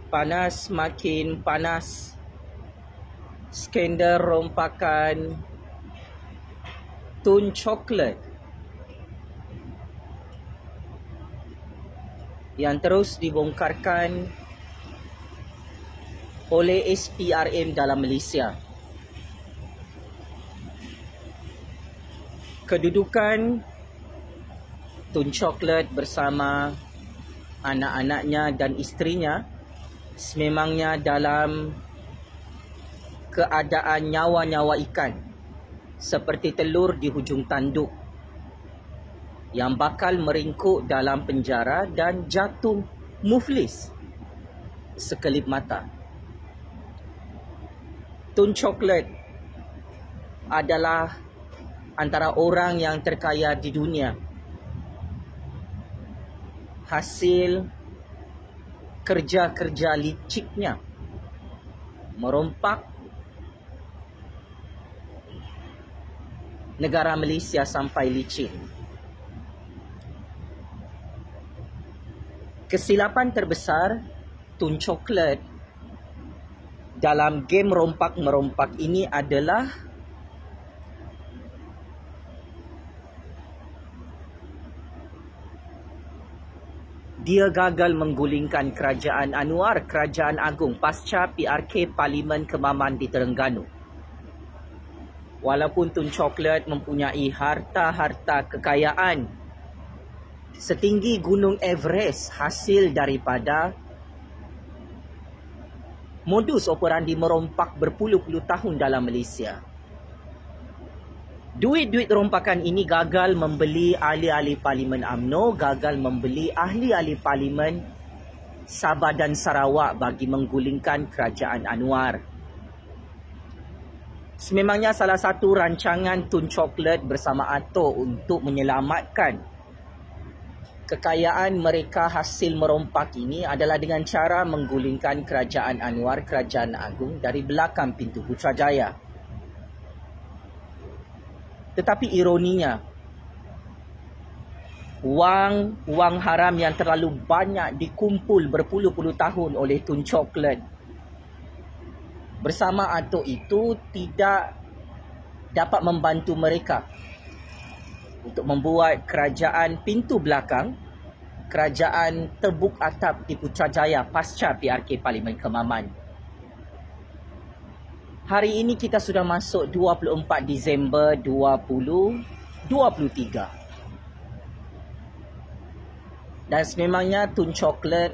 Panas makin panas. Skandal rompakan Tun Coklat yang terus dibongkarkan oleh SPRM dalam Malaysia. Kedudukan Tun Coklat bersama anak-anaknya dan isterinya sememangnya dalam keadaan nyawa-nyawa ikan seperti telur di hujung tanduk yang bakal meringkuk dalam penjara dan jatuh muflis sekelip mata. Tun Coklat adalah antara orang yang terkaya di dunia. Hasil kerja-kerja liciknya merompak negara Malaysia sampai licin. Kesilapan terbesar Tun Coklat dalam game rompak-merompak ini adalah dia gagal menggulingkan Kerajaan Anwar, Kerajaan Agung pasca PRK Parlimen Kemaman di Terengganu. Walaupun Tun Coklat mempunyai harta-harta kekayaan setinggi Gunung Everest hasil daripada modus operandi merompak berpuluh-puluh tahun dalam Malaysia. Duit-duit rompakan ini gagal membeli ahli-ahli Parlimen UMNO, gagal membeli ahli-ahli Parlimen Sabah dan Sarawak bagi menggulingkan Kerajaan Anwar. Sememangnya salah satu rancangan Tun Coklat bersama Ato untuk menyelamatkan kekayaan mereka hasil merompak ini adalah dengan cara menggulingkan Kerajaan Anwar, Kerajaan Agung dari belakang pintu Putrajaya. Tetapi ironinya, wang haram yang terlalu banyak dikumpul berpuluh-puluh tahun oleh Tun Coklat bersama Ato itu tidak dapat membantu mereka untuk membuat kerajaan pintu belakang, kerajaan tebuk atap di Putrajaya pasca PRK Parlimen Kemaman. Hari ini kita sudah masuk 24 Disember 2023. Dan sememangnya Tun Coklat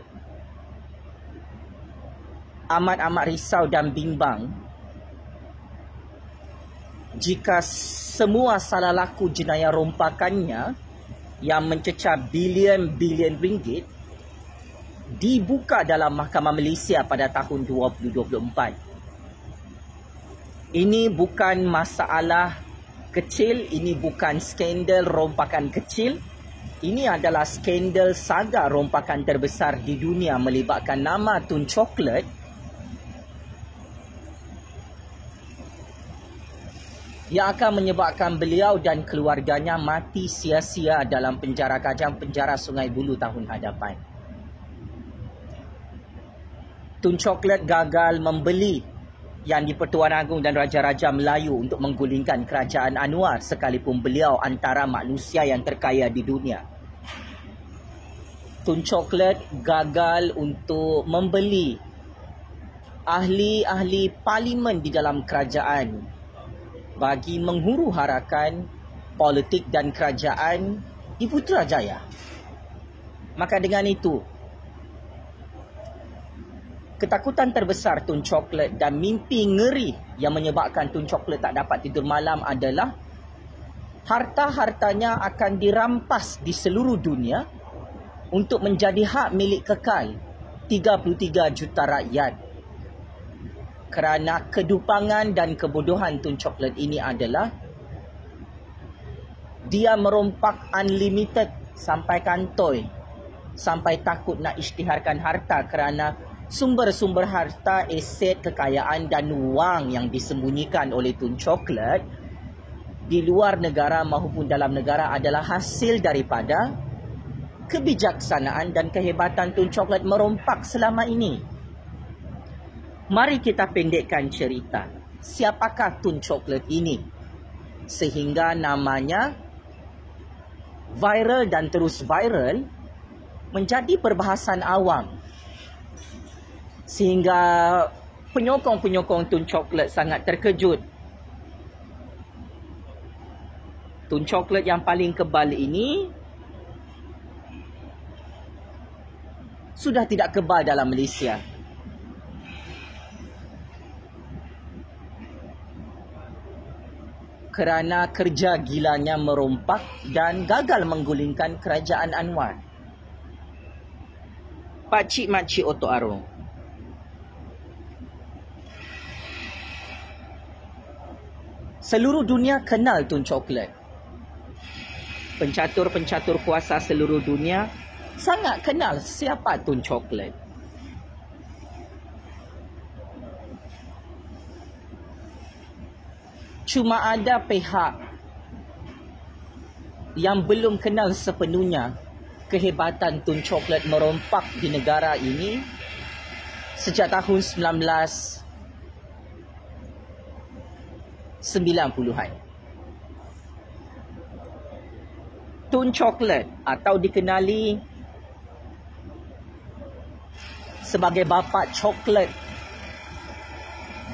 amat-amat risau dan bimbang jika semua salah laku jenayah rompakannya yang mencecah bilion-bilion ringgit dibuka dalam Mahkamah Malaysia pada tahun 2024. Ini bukan masalah kecil, ini bukan skandal rompakan kecil. Ini adalah skandal saga rompakan terbesar di dunia melibatkan nama Tun Coklat yang akan menyebabkan beliau dan keluarganya mati sia-sia dalam penjara Kajang Penjara Sungai Buloh tahun hadapan. Tun Coklat gagal membeli yang di-Pertuan Agong dan Raja-Raja Melayu untuk menggulingkan Kerajaan Anwar sekalipun beliau antara manusia yang terkaya di dunia. Tun Coklat gagal untuk membeli ahli-ahli parlimen di dalam kerajaan bagi menghuru-harakan politik dan kerajaan di Putrajaya. Maka dengan itu, ketakutan terbesar Tun Coklat dan mimpi ngeri yang menyebabkan Tun Coklat tak dapat tidur malam adalah harta-hartanya akan dirampas di seluruh dunia untuk menjadi hak milik kekal 33 juta rakyat. Kerana kedupangan dan kebodohan Tun Coklat ini adalah dia merompak unlimited sampai kantoi, sampai takut nak isytiharkan harta kerana sumber-sumber harta, aset, kekayaan dan wang yang disembunyikan oleh Tun Coklat di luar negara maupun dalam negara adalah hasil daripada kebijaksanaan dan kehebatan Tun Coklat merompak selama ini. Mari kita pendekkan cerita. Siapakah Tun Coklat ini? Sehingga namanya viral dan terus viral menjadi perbahasan awam. Sehingga penyokong-penyokong Tun Coklat sangat terkejut. Tun Coklat yang paling kebal ini sudah tidak kebal dalam Malaysia. Kerana kerja gilanya merompak dan gagal menggulingkan kerajaan Anwar. Pakcik-makcik Otok Arong. Seluruh dunia kenal Tun Coklat. Pencatur-pencatur kuasa seluruh dunia sangat kenal siapa Tun Coklat. Cuma ada pihak yang belum kenal sepenuhnya kehebatan Tun Coklat merompak di negara ini sejak tahun 1990-an. Tun Coklat atau dikenali sebagai bapa coklat,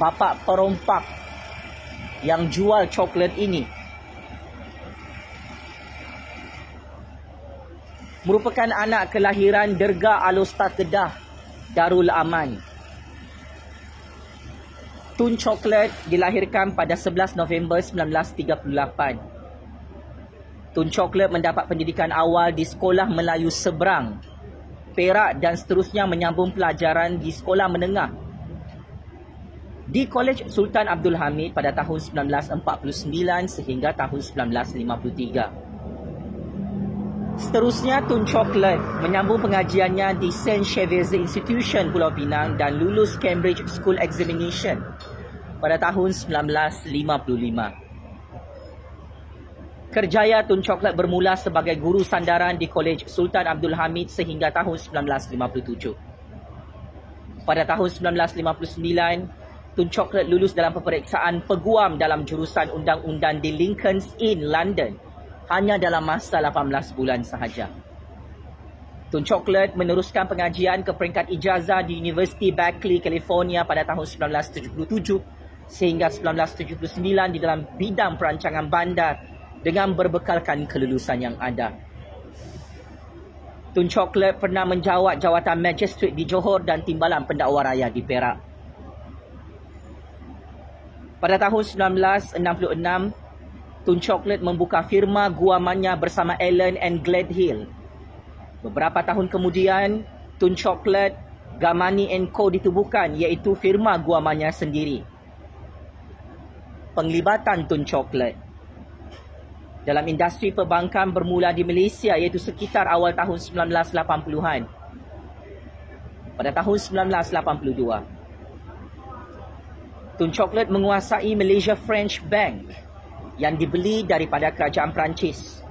bapa perompak yang jual coklat ini merupakan anak kelahiran Derga Al-Ustaz Kedah Darul Aman. Tun Coklat dilahirkan pada 11 November 1938. Tun Coklat mendapat pendidikan awal di Sekolah Melayu Seberang, Perak dan seterusnya menyambung pelajaran di sekolah menengah di Kolej Sultan Abdul Hamid pada tahun 1949 sehingga tahun 1953. Seterusnya, Tun Coklat menyambung pengajiannya di St. Xavier's Institution Pulau Pinang dan lulus Cambridge School Examination pada tahun 1955. Kerjaya Tun Coklat bermula sebagai guru sandaran di Kolej Sultan Abdul Hamid sehingga tahun 1957. Pada tahun 1959, Tun Coklat lulus dalam peperiksaan peguam dalam jurusan undang-undang di Lincoln's Inn, London, hanya dalam masa 18 bulan sahaja. Tun Coklat meneruskan pengajian ke peringkat ijazah di University Berkeley, California pada tahun 1977 sehingga 1979 di dalam bidang perancangan bandar dengan berbekalkan kelulusan yang ada. Tun Coklat pernah menjawat jawatan magistrate di Johor dan timbalan pendakwa raya di Perak. Pada tahun 1966, Tun Coklat membuka firma guamannya bersama Allen and Gledhill. Beberapa tahun kemudian, Tun Coklat, Gamani & Co ditubuhkan iaitu firma guamannya sendiri. Penglibatan Tun Coklat dalam industri perbankan bermula di Malaysia iaitu sekitar awal tahun 1980-an. Pada tahun 1982, Tun Coklat menguasai Malaysia French Bank yang dibeli daripada kerajaan Perancis.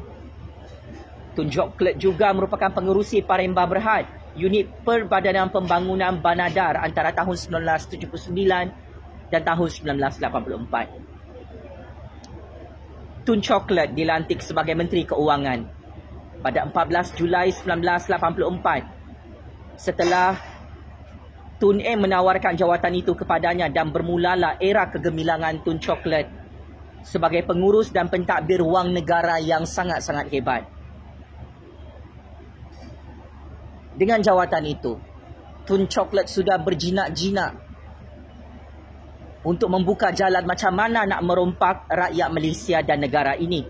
Tun Coklat juga merupakan pengerusi Parembah Berhad, unit Perbadanan Pembangunan Banadar antara tahun 1979 dan tahun 1984. Tun Coklat dilantik sebagai Menteri Keuangan pada 14 Julai 1984 setelah Tun M menawarkan jawatan itu kepadanya dan bermulalah era kegemilangan Tun Coklat sebagai pengurus dan pentadbir wang negara yang sangat-sangat hebat. Dengan jawatan itu, Tun Coklat sudah berjinak-jinak untuk membuka jalan macam mana nak merompak rakyat Malaysia dan negara ini.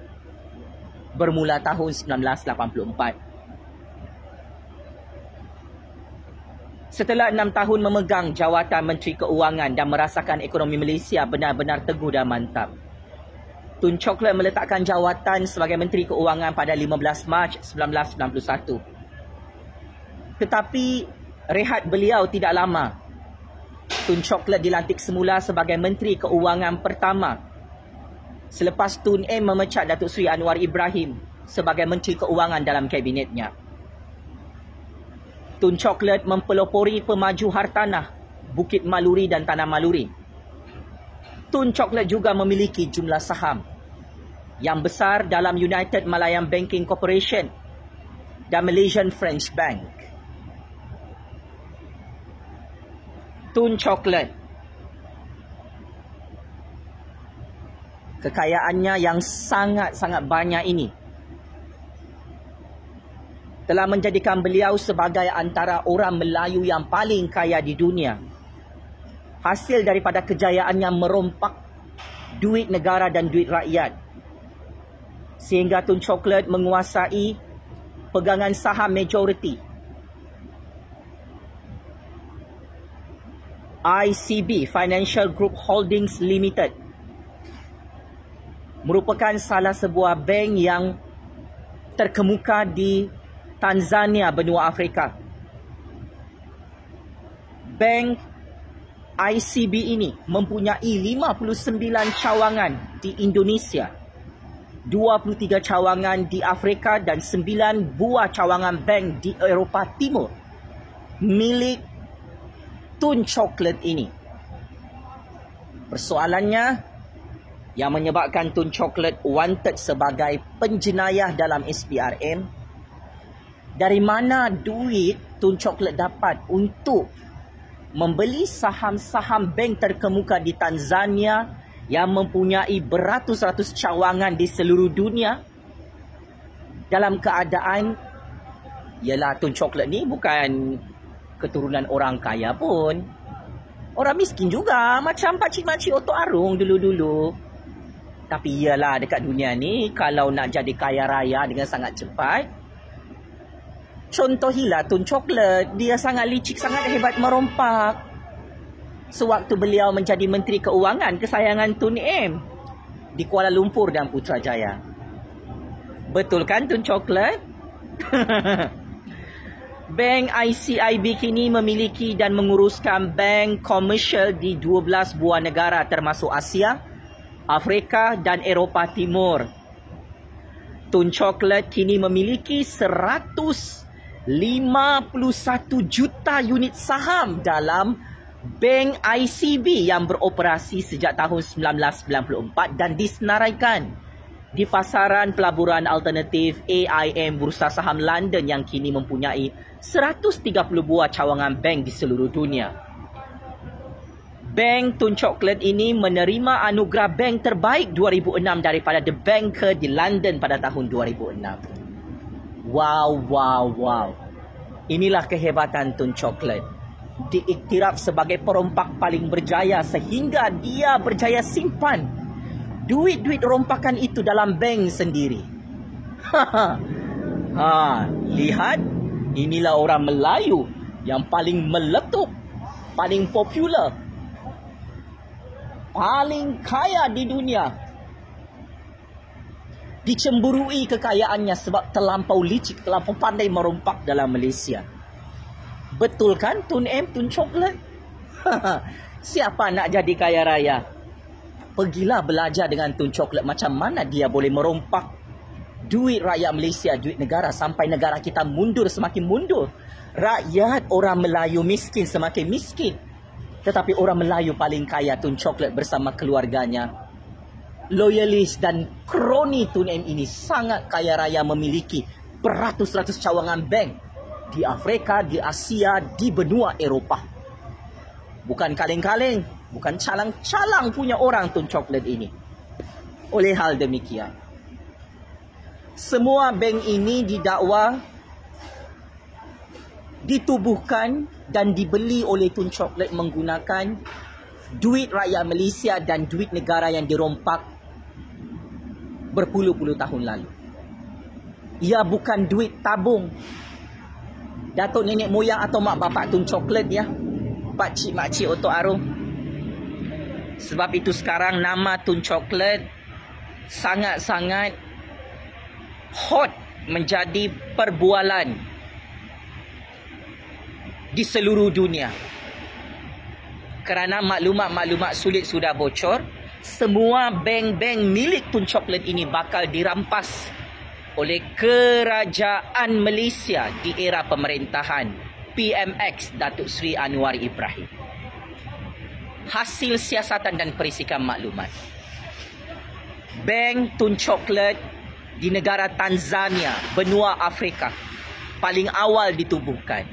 Bermula tahun 1984. Setelah 6 tahun memegang jawatan Menteri Keuangan dan merasakan ekonomi Malaysia benar-benar teguh dan mantap, Tun Coklat meletakkan jawatan sebagai Menteri Keuangan pada 15 Mac 1991. Tetapi rehat beliau tidak lama. Tun Coklat dilantik semula sebagai Menteri Keuangan pertama selepas Tun M memecat Datuk Seri Anwar Ibrahim sebagai Menteri Keuangan dalam kabinetnya. Tun Coklat mempelopori pemaju hartanah Bukit Maluri dan Tanah Maluri. Tun Coklat juga memiliki jumlah saham yang besar dalam United Malayan Banking Corporation dan Malaysian French Bank. Tun Coklat, kekayaannya yang sangat-sangat banyak ini telah menjadikan beliau sebagai antara orang Melayu yang paling kaya di dunia. Hasil daripada kejayaannya merompak duit negara dan duit rakyat. Sehingga Tun Coklat menguasai pegangan saham majoriti ICB, Financial Group Holdings Limited. Merupakan salah sebuah bank yang terkemuka di Tanzania, benua Afrika. Bank ICB ini mempunyai 59 cawangan di Indonesia, 23 cawangan di Afrika dan 9 buah cawangan bank di Eropah Timur milik Tun Coklat ini. Persoalannya, yang menyebabkan Tun Coklat wanted sebagai penjenayah dalam SPRM, dari mana duit Tun Coklat dapat untuk membeli saham-saham bank terkemuka di Tanzania yang mempunyai beratus-ratus cawangan di seluruh dunia, dalam keadaan, yalah, Tun Coklat ni bukan keturunan orang kaya pun. Orang miskin juga, macam pakcik-makcik Otok Arung dulu-dulu. Tapi yalah, dekat dunia ni, kalau nak jadi kaya raya dengan sangat cepat, contohilah Tun Coklat, dia sangat licik, sangat hebat merompak. Sewaktu beliau menjadi Menteri Keuangan kesayangan Tun M di Kuala Lumpur dan Putrajaya. Betul kan Tun Coklat? Bank ICIB kini memiliki dan menguruskan bank komersial di 12 buah negara termasuk Asia, Afrika dan Eropah Timur. Tun Coklat kini memiliki 151 juta unit saham dalam Bank ICB yang beroperasi sejak tahun 1994 dan disenaraikan di pasaran pelaburan alternatif AIM Bursa Saham London yang kini mempunyai 130 buah cawangan bank di seluruh dunia. Bank Tun Coklat ini menerima anugerah bank terbaik 2006 daripada The Banker di London pada tahun 2006. Wow. Inilah kehebatan Tun Coklat. Diiktiraf sebagai perompak paling berjaya sehingga dia berjaya simpan duit-duit rompakan itu dalam bank sendiri. Lihat, inilah orang Melayu yang paling meletup, paling popular, paling kaya di dunia. Dicemburui kekayaannya sebab terlampau licik, terlampau pandai merompak dalam Malaysia. Betul kan Tun M, Tun Coklat? Siapa nak jadi kaya raya? Pergilah belajar dengan Tun Coklat macam mana dia boleh merompak duit rakyat Malaysia, duit negara, sampai negara kita mundur, semakin mundur. Rakyat orang Melayu miskin semakin miskin. Tetapi orang Melayu paling kaya Tun Coklat bersama keluarganya. Loyalis dan kroni Tun M ini sangat kaya raya, memiliki beratus-ratus cawangan bank di Afrika, di Asia, di benua Eropah. Bukan kaleng-kaleng, bukan calang-calang punya orang Tun Coklat ini. Oleh hal demikian, semua bank ini didakwa ditubuhkan dan dibeli oleh Tun Coklat menggunakan duit rakyat Malaysia dan duit negara yang dirompak berpuluh-puluh tahun lalu. Ia bukan duit tabung datuk nenek moyang atau mak bapak Tun Coklat ya, pakcik-makcik Otok Arung. Sebab itu sekarang nama Tun Coklat sangat-sangat hot menjadi perbualan di seluruh dunia. Kerana maklumat-maklumat sulit sudah bocor, semua bank-bank milik Tun Coklat ini bakal dirampas oleh Kerajaan Malaysia di era pemerintahan PMX Datuk Seri Anwar Ibrahim. hasil siasatan dan perisikan maklumat. Bank Tun Coklat di negara Tanzania, benua Afrika, paling awal ditubuhkan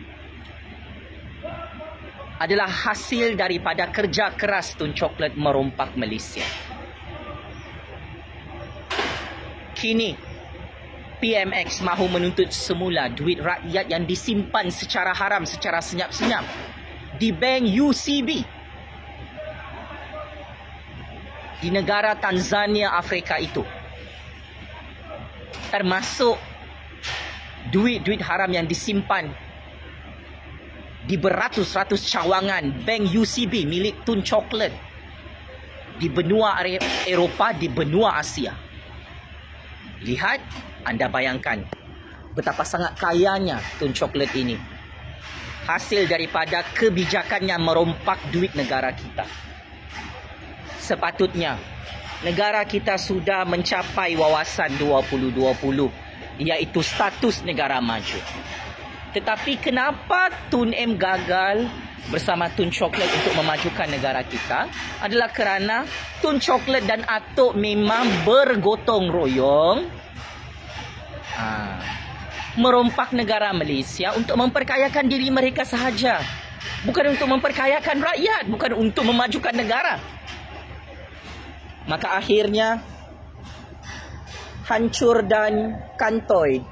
adalah hasil daripada kerja keras Tun Coklat merompak Malaysia. Kini PMX mahu menuntut semula duit rakyat yang disimpan secara haram, secara senyap-senyap di bank UCB di negara Tanzania, Afrika itu, termasuk duit-duit haram yang disimpan di beratus-ratus cawangan bank UCB milik Tun Coklat di benua Eropah, di benua Asia. Lihat, anda bayangkan betapa sangat kayanya Tun Coklat ini, hasil daripada kebijakannya merompak duit negara kita. Sepatutnya negara kita sudah mencapai wawasan 2020, iaitu status negara maju. Tetapi kenapa Tun M gagal bersama Tun Coklat untuk memajukan negara kita? Adalah kerana Tun Coklat dan Atok memang bergotong royong merompak negara Malaysia untuk memperkayakan diri mereka sahaja. Bukan untuk memperkayakan rakyat, bukan untuk memajukan negara. Maka akhirnya hancur dan kantoi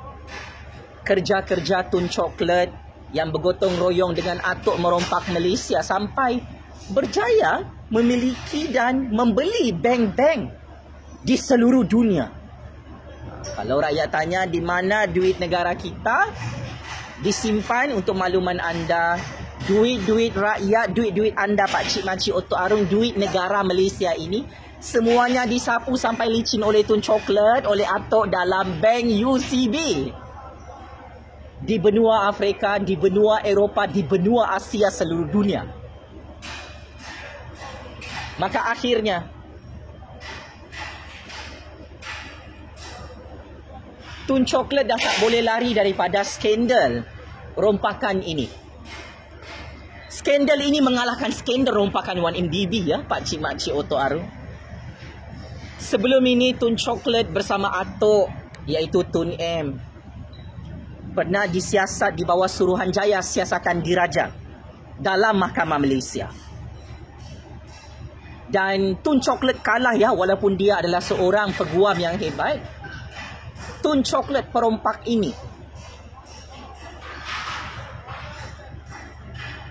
kerja-kerja Tun Coklat yang bergotong royong dengan Atok merompak Malaysia sampai berjaya memiliki dan membeli bank-bank di seluruh dunia. Kalau rakyat tanya di mana duit negara kita disimpan, untuk makluman anda, duit-duit rakyat, duit-duit anda pakcik makcik Otok Arung, duit negara Malaysia ini semuanya disapu sampai licin oleh Tun Coklat, oleh Atok dalam bank UCB di benua Afrika, di benua Eropah, di benua Asia, seluruh dunia. Maka akhirnya Tun Coklat dah tak boleh lari daripada skandal rompakan ini. Skandal ini mengalahkan skandal rompakan 1MDB ya, pakcik makcik Otok Arung. Sebelum ini Tun Coklat bersama Atok, iaitu Tun M, pernah disiasat di bawah Suruhanjaya Siasatan Diraja dalam Mahkamah Malaysia. Dan Tun Coklat kalah ya, walaupun dia adalah seorang peguam yang hebat. Tun Coklat perompak ini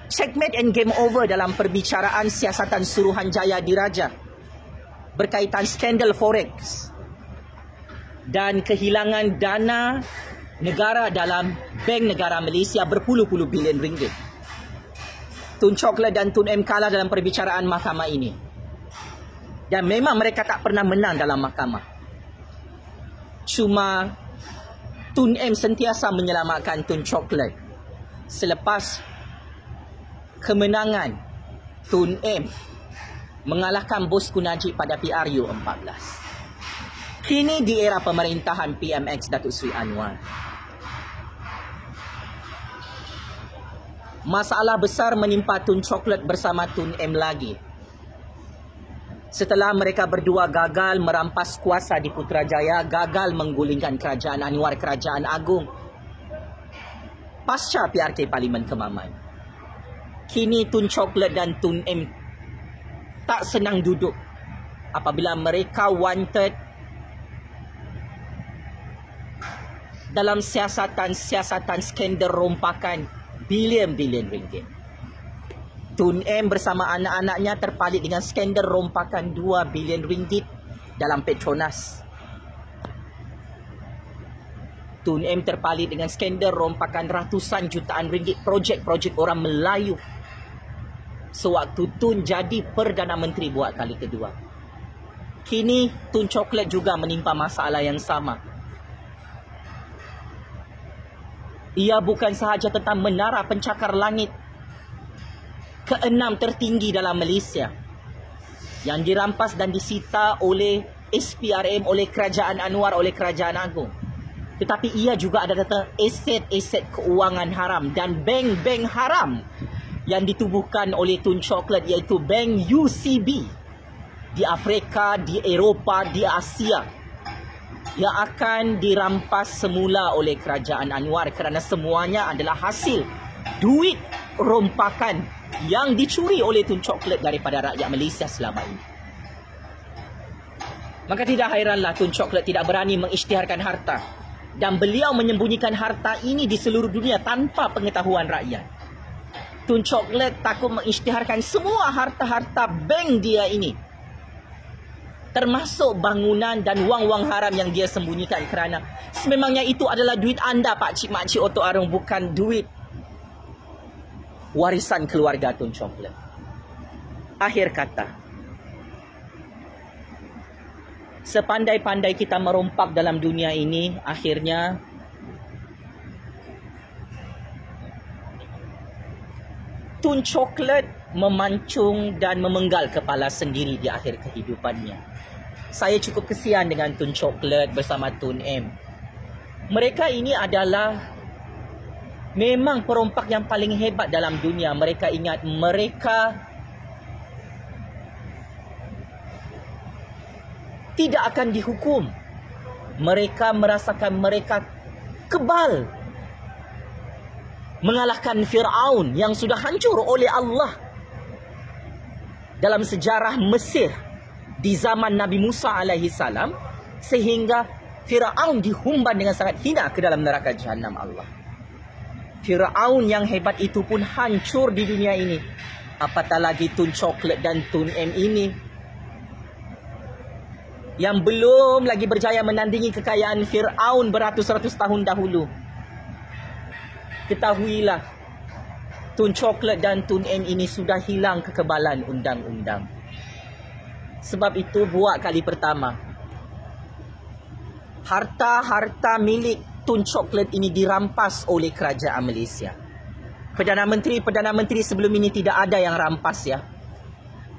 checkmate and game over dalam perbicaraan siasatan Suruhanjaya Diraja berkaitan skandal forex dan kehilangan dana negara dalam bank negara Malaysia berpuluh-puluh bilion ringgit. Tun Coklat dan Tun M kalah dalam perbicaraan mahkamah ini. Dan memang mereka tak pernah menang dalam mahkamah. Cuma Tun M sentiasa menyelamatkan Tun Coklat. Selepas kemenangan Tun M mengalahkan bosku Najib pada PRU 14. Kini di era pemerintahan PMX Datuk Seri Anwar, masalah besar menimpa Tun Coklat bersama Tun M lagi. Setelah mereka berdua gagal merampas kuasa di Putrajaya, gagal menggulingkan kerajaan Anwar, kerajaan agung, pasca PRK Parlimen Kemaman. Kini Tun Coklat dan Tun M tak senang duduk apabila mereka wanted dalam siasatan skandal rompakan bilion-bilion ringgit. Tun M bersama anak-anaknya terpalit dengan skandal rompakan 2 bilion ringgit dalam Petronas. Tun M terpalit dengan skandal rompakan ratusan jutaan ringgit projek-projek orang Melayu sewaktu Tun jadi Perdana Menteri buat kali kedua. Kini Tun Coklat juga menimpa masalah yang sama. Ia bukan sahaja tentang menara pencakar langit ke-6 tertinggi dalam Malaysia yang dirampas dan disita oleh SPRM, oleh Kerajaan Anwar, oleh Kerajaan Agung. Tetapi ia juga ada data aset-aset keuangan haram dan bank-bank haram yang ditubuhkan oleh Tun Coklat, iaitu Bank UCB di Afrika, di Eropah, di Asia, yang akan dirampas semula oleh kerajaan Anwar kerana semuanya adalah hasil duit rompakan yang dicuri oleh Tun Coklat daripada rakyat Malaysia selama ini. Maka tidak hairanlah Tun Coklat tidak berani mengisytiharkan harta, dan beliau menyembunyikan harta ini di seluruh dunia tanpa pengetahuan rakyat. Tun Coklat takut mengisytiharkan semua harta-harta bank dia ini, termasuk bangunan dan wang-wang haram yang dia sembunyikan, kerana sememangnya itu adalah duit anda, pakcik makcik Otok Arung, bukan duit warisan keluarga Tun Coklat. Akhir kata, sepandai-pandai kita merompak dalam dunia ini, akhirnya Tun Coklat memancung dan memenggal kepala sendiri di akhir kehidupannya. Saya cukup kesian dengan Tun Coklat bersama Tun M. Mereka ini adalah memang perompak yang paling hebat dalam dunia. Mereka ingat, mereka tidak akan dihukum. Mereka merasakan mereka kebal mengalahkan Fir'aun yang sudah hancur oleh Allah dalam sejarah Mesir di zaman Nabi Musa alaihi salam, sehingga Fir'aun dihumban dengan sangat hina ke dalam neraka Jahannam Allah. Fir'aun yang hebat itu pun hancur di dunia ini. Apatah lagi Tun Coklat dan Tun M ini, yang belum lagi berjaya menandingi kekayaan Fir'aun beratus-ratus tahun dahulu. Ketahuilah, Tun Coklat dan Tun M ini sudah hilang kekebalan undang-undang. Sebab itu, buat kali pertama, harta-harta milik Tun Coklat ini dirampas oleh kerajaan Malaysia. Perdana Menteri sebelum ini tidak ada yang rampas, ya.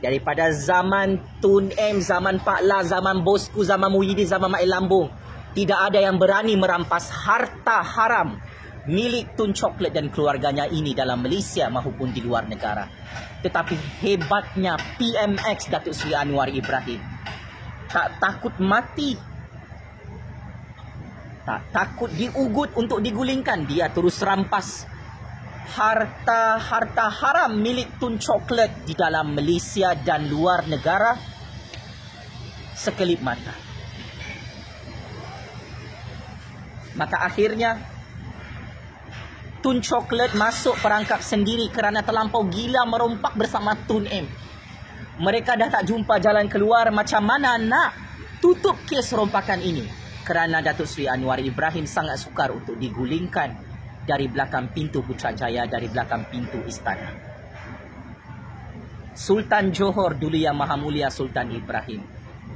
Daripada zaman Tun M, zaman Pak La, zaman Bosku, zaman Muhyiddin, zaman Mak Lambung, tidak ada yang berani merampas harta haram milik Tun Coklat dan keluarganya ini dalam Malaysia maupun di luar negara. Tetapi hebatnya PMX Datuk Seri Anwar Ibrahim tak takut mati, tak takut diugut untuk digulingkan. Dia terus rampas harta-harta haram milik Tun Coklat di dalam Malaysia dan luar negara sekelip mata. Maka akhirnya Tun Coklat masuk perangkap sendiri kerana terlampau gila merompak bersama Tun M. Mereka dah tak jumpa jalan keluar macam mana nak tutup kes rompakan ini, kerana Datuk Seri Anwar Ibrahim sangat sukar untuk digulingkan dari belakang pintu Putrajaya, dari belakang pintu istana. Sultan Johor dulu Yang Maha Mulia Sultan Ibrahim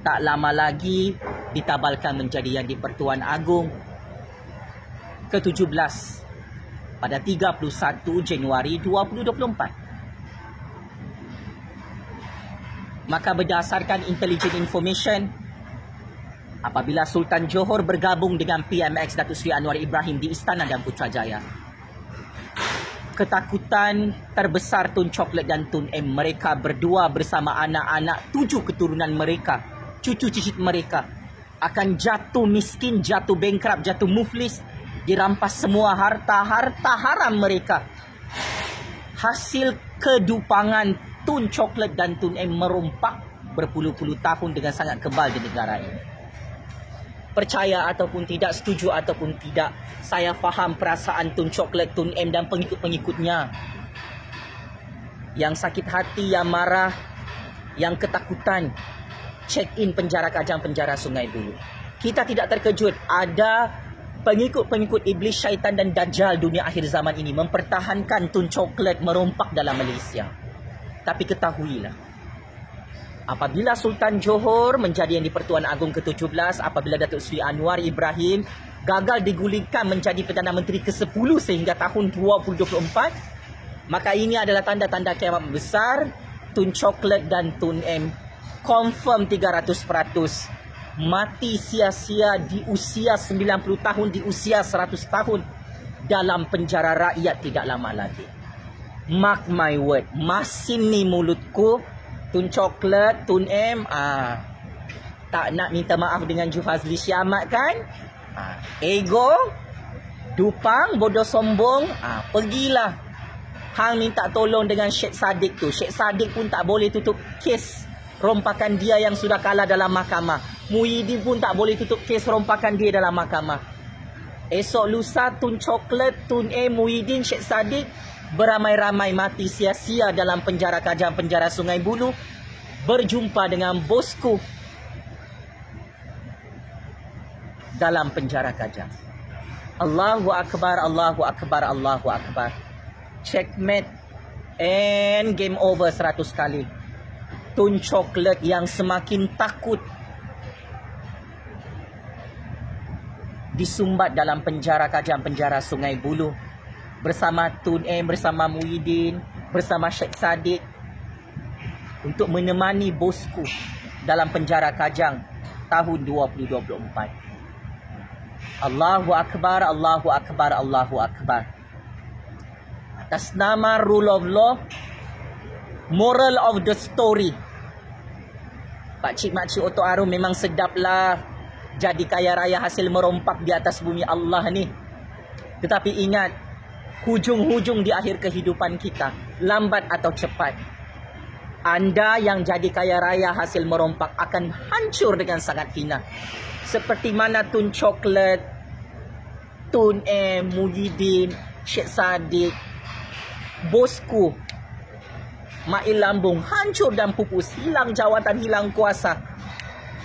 tak lama lagi ditabalkan menjadi Yang di-Pertuan Agong ke-17 pada 31 Januari 2024. Maka berdasarkan intelligent information, apabila Sultan Johor bergabung dengan PMX Datuk Seri Anwar Ibrahim di Istana dan Putrajaya, ketakutan terbesar Tun Coklat dan Tun M, mereka berdua bersama anak-anak 7 keturunan mereka, cucu cicit mereka, akan jatuh miskin, jatuh bankrupt, jatuh muflis, dirampas semua harta-harta haram mereka. Hasil kedupangan Tun Coklat dan Tun M merompak berpuluh-puluh tahun dengan sangat kebal di negara ini. Percaya ataupun tidak, setuju ataupun tidak, saya faham perasaan Tun Coklat, Tun M dan pengikut-pengikutnya yang sakit hati, yang marah, yang ketakutan. Check in penjara Kajang, penjara Sungai Buloh. Kita tidak terkejut ada pengikut-pengikut iblis, syaitan dan dajjal dunia akhir zaman ini mempertahankan Tun Coklat merompak dalam Malaysia. Tapi ketahuilah, apabila Sultan Johor menjadi Yang di-Pertuan Agong ke-17, apabila Datuk Seri Anwar Ibrahim gagal digulingkan menjadi Perdana Menteri ke-10 sehingga tahun 2024, maka ini adalah tanda-tanda kiamat besar. Tun Coklat dan Tun M confirm 300% mati sia-sia di usia 90 tahun, di usia 100 tahun dalam penjara rakyat tidak lama lagi. Mark my word, masin ni mulutku. Tun Coklat, Tun M, tak nak minta maaf dengan Jufazli Syamat kan? Ego, dupang, bodoh sombong, pergilah. Hang minta tolong dengan Syed Saddiq tu. Syed Saddiq pun tak boleh tutup kes rompakan dia yang sudah kalah dalam mahkamah. Muhyiddin pun tak boleh tutup kes rompakan dia dalam mahkamah. Esok lusa Tun Coklat, Tun M, Muhyiddin, Syed Saddiq beramai-ramai mati sia-sia dalam penjara Kajang, penjara Sungai Buloh. Berjumpa dengan bosku dalam penjara Kajang. Allahu Akbar, Allahu Akbar, Allahu Akbar. Checkmate and game over 100 kali. Tun Coklat yang semakin takut disumbat dalam penjara Kajang, penjara Sungai Buloh bersama Tun M, bersama Muhyiddin, bersama Syed Saddiq untuk menemani bosku dalam penjara Kajang tahun 2024. Allahu Akbar, Allahu Akbar, Allahu Akbar. Atas nama rule of law, moral of the story, pakcik-makcik Oto Arum memang sedaplah jadi kaya raya hasil merompak di atas bumi Allah ni. Tetapi ingat, hujung-hujung di akhir kehidupan kita, lambat atau cepat, anda yang jadi kaya raya hasil merompak akan hancur dengan sangat hina. Seperti mana Tun Coklat, Tun M, Muhyiddin, Syed Saddiq, bosku Mail Lambung hancur dan pupus, hilang jawatan, hilang kuasa.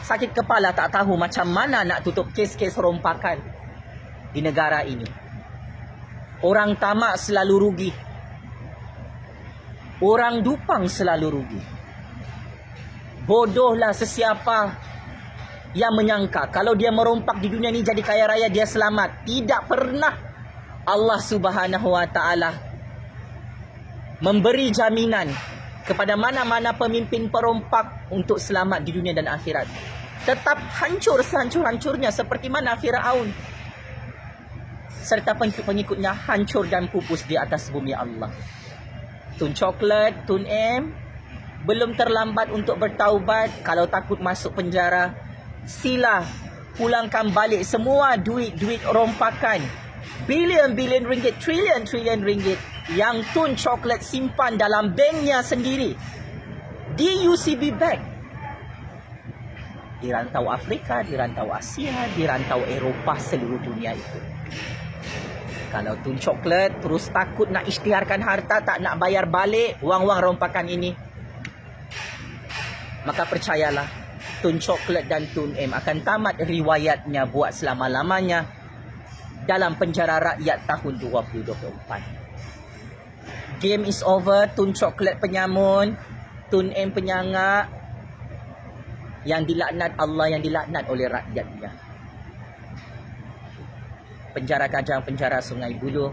Sakit kepala tak tahu macam mana nak tutup kes-kes rompakan di negara ini. Orang tamak selalu rugi. Orang dupang selalu rugi. Bodohlah sesiapa yang menyangka kalau dia merompak di dunia ini jadi kaya raya dia selamat. Tidak pernah Allah Subhanahu Wa Taala memberi jaminan kepada mana-mana pemimpin perompak untuk selamat di dunia dan akhirat. Tetap hancur sehancur-hancurnya seperti mana Firaun serta pengikut-pengikutnya hancur dan pupus di atas bumi Allah. Tun Coklat, Tun M, belum terlambat untuk bertaubat. Kalau takut masuk penjara, sila pulangkan balik semua duit-duit rompakan, bilion-bilion ringgit, trilion-trilion ringgit yang Tun Coklat simpan dalam banknya sendiri di UCB Bank. Di rantau Afrika, di rantau Asia, di rantau Eropah, seluruh dunia itu. Kalau Tun Coklat terus takut nak isytiharkan harta, tak nak bayar balik wang-wang rompakan ini, maka percayalah, Tun Coklat dan Tun M akan tamat riwayatnya buat selama-lamanya dalam penjara rakyat tahun 2024. Game is over. Tun Coklat penyamun, Tun M penyangak, yang dilaknat Allah, yang dilaknat oleh rakyatnya. Penjara Kajang, penjara Sungai Buloh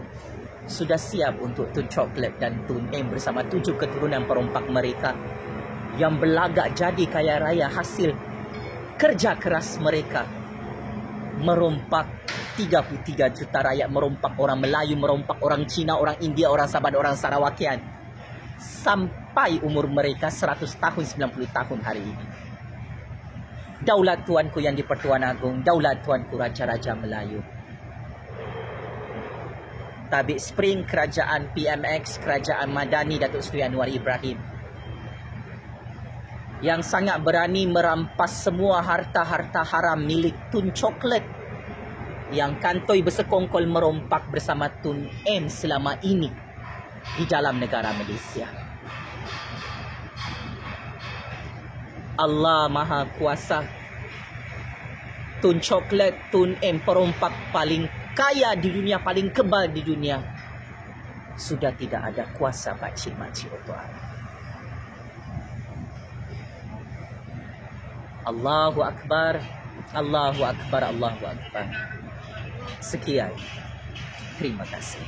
sudah siap untuk Tun Coklat dan Tun M bersama 7 keturunan perompak mereka yang berlagak jadi kaya raya hasil kerja keras mereka. Merompak 33 juta rakyat, merompak orang Melayu, merompak orang Cina, orang India, orang Sabah, orang Sarawakian, sampai umur mereka 100 tahun, 90 tahun hari ini. Daulat Tuanku yang di-Pertuan Agong, daulat Tuanku Raja-Raja Melayu. Tabik Spring, Kerajaan PMX, Kerajaan Madani Datuk Seri Anwar Ibrahim, yang sangat berani merampas semua harta-harta haram milik Tun Coklat yang kantoi bersekongkol merompak bersama Tun M selama ini di dalam negara Malaysia. Allah Maha Kuasa. Tun Coklat, Tun M, perompak paling kaya di dunia, paling kebal di dunia, sudah tidak ada kuasa pakcik-makcik Oto Arum. Allahu Akbar, Allahu Akbar, Allahu Akbar. Sekian. Terima kasih.